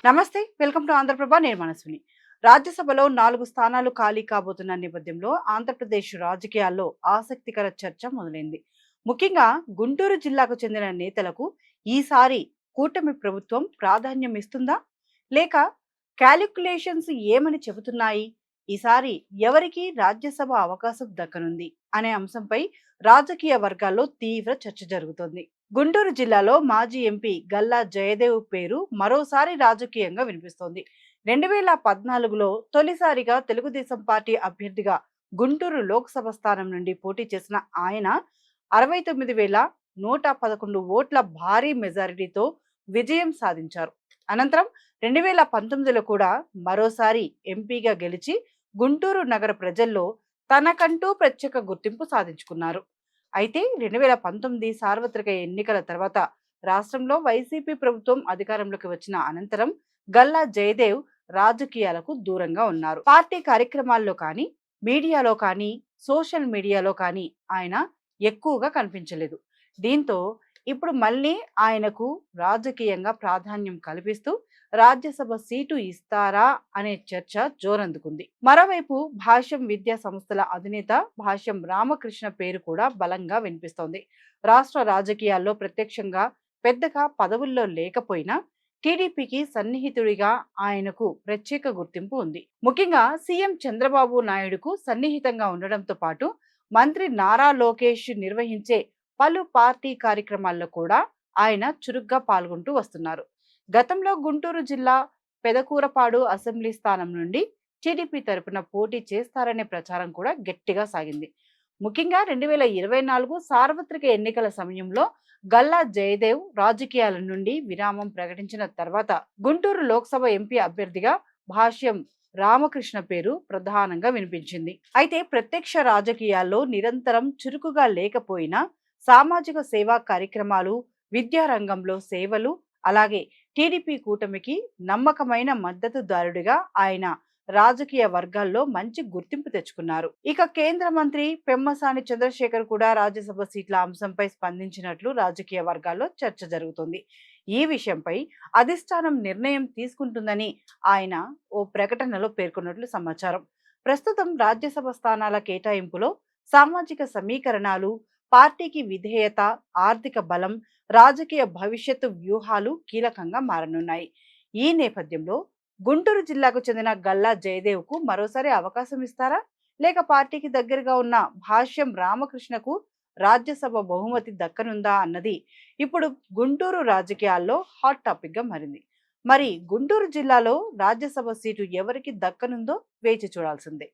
నమస్తే, welcome to Andhraprabha. నేను మనస్విని. రాజ్యసభలో 4 స్థానాలు ఖాళీ కాబోతున్న నేపథ్యంలో ఆంధ్రప్రదేశ్ రాజకీయాల్లో ఆసక్తికర చర్చ మొదలైంది. ముఖ్యంగా గుంటూరు జిల్లాకు చెందిన నేతలకు ఈసారి కూటమి ప్రభుత్వం ప్రాధాన్యం ఇస్తుందా, లేక క్యాలిక్యులేషన్స్ ఏమని చెబుతున్నాయి? ఈసారి ఎవరికి రాజ్యసభ అవకాశం దక్కనుంది అనే అంశంపై రాజకీయ వర్గాల్లో తీవ్ర చర్చ జరుగుతోంది. గుంటూరు జిల్లాలో మాజీ ఎంపీ గల్లా జయదేవ్ పేరు మరోసారి రాజకీయంగా వినిపిస్తోంది. 2014లో తొలిసారిగా తెలుగుదేశం పార్టీ అభ్యర్థిగా గుంటూరు లోక్సభ స్థానం నుండి పోటీ చేసిన ఆయన 69,111 ఓట్ల భారీ మెజారిటీతో విజయం సాధించారు. అనంతరం 2019లో కూడా మరోసారి ఎంపీగా గెలిచి గుంటూరు నగర ప్రజల్లో తనకంటూ ప్రత్యేక గుర్తింపు సాధించుకున్నారు. అయితే 2019 సార్వత్రిక ఎన్నికల తర్వాత రాష్ట్రంలో వైసీపీ ప్రభుత్వం అధికారంలోకి వచ్చిన అనంతరం గల్లా జయదేవ్ రాజకీయాలకు దూరంగా ఉన్నారు. పార్టీ కార్యక్రమాల్లో కానీ, మీడియాలో కానీ, సోషల్ మీడియాలో కానీ ఆయన ఎక్కువగా కనిపించలేదు. దీంతో ఇప్పుడు మళ్ళీ ఆయనకు రాజకీయంగా ప్రాధాన్యం కల్పిస్తూ రాజ్యసభ సీటు ఇస్తారా అనే చర్చ జోరందుకుంది. మరోవైపు భాష్యం విద్యా సంస్థల అధినేత భాష్యం రామకృష్ణ పేరు కూడా బలంగా వినిపిస్తోంది. రాష్ట్ర రాజకీయాల్లో ప్రత్యక్షంగా పెద్దగా పదవుల్లో లేకపోయినా టీడీపీకి సన్నిహితుడిగా ఆయనకు ప్రత్యేక గుర్తింపు ఉంది. ముఖ్యంగా సీఎం చంద్రబాబు నాయుడుకు సన్నిహితంగా ఉండడంతో పాటు మంత్రి నారా లోకేష్ నిర్వహించే పలు పార్టీ కార్యక్రమాల్లో కూడా ఆయన చురుగ్గా పాల్గొంటూ వస్తున్నారు. గతంలో గుంటూరు జిల్లా పెదకూరపాడు అసెంబ్లీ స్థానం నుండి టీడీపీ తరపున పోటీ చేస్తారనే ప్రచారం కూడా గట్టిగా సాగింది. ముఖ్యంగా 2024 సార్వత్రిక ఎన్నికల సమయంలో గల్లా జయదేవ్ రాజకీయాల నుండి విరామం ప్రకటించిన తర్వాత గుంటూరు లోక్సభ ఎంపీ అభ్యర్థిగా భాష్యం రామకృష్ణ పేరు ప్రధానంగా వినిపించింది. అయితే ప్రత్యక్ష రాజకీయాల్లో నిరంతరం చురుకుగా లేకపోయినా సామాజిక సేవా కార్యక్రమాలు, విద్యారంగంలో సేవలు, అలాగే టీడీపీ కూటమికి నమ్మకమైన మద్దతుదారుడిగా ఆయన రాజకీయ వర్గాల్లో మంచి గుర్తింపు తెచ్చుకున్నారు. ఇక కేంద్ర మంత్రి పెమ్మసాని చంద్రశేఖర్ కూడా రాజ్యసభ సీట్ల అంశంపై స్పందించినట్లు రాజకీయ వర్గాల్లో చర్చ జరుగుతుంది. ఈ విషయంపై అధిష్టానం నిర్ణయం తీసుకుంటుందని ఆయన ఓ ప్రకటనలో పేర్కొన్నట్లు సమాచారం. ప్రస్తుతం రాజ్యసభ స్థానాల కేటాయింపులో సామాజిక సమీకరణాలు, పార్టీకి విధేయత, ఆర్థిక బలం, రాజకీయ భవిష్యత్తు వ్యూహాలు కీలకంగా మారనున్నాయి. ఈ నేపథ్యంలో గుంటూరు జిల్లాకు చెందిన గల్లా జయదేవ్కు మరోసారి అవకాశం ఇస్తారా, లేక పార్టీకి దగ్గరగా ఉన్న భాష్యం రామకృష్ణకు రాజ్యసభ బహుమతి దక్కనుందా అన్నది ఇప్పుడు గుంటూరు రాజకీయాల్లో హాట్ టాపిక్గా మారింది. మరి గుంటూరు జిల్లాలో రాజ్యసభ సీటు ఎవరికి దక్కనుందో వేచి చూడాల్సిందే.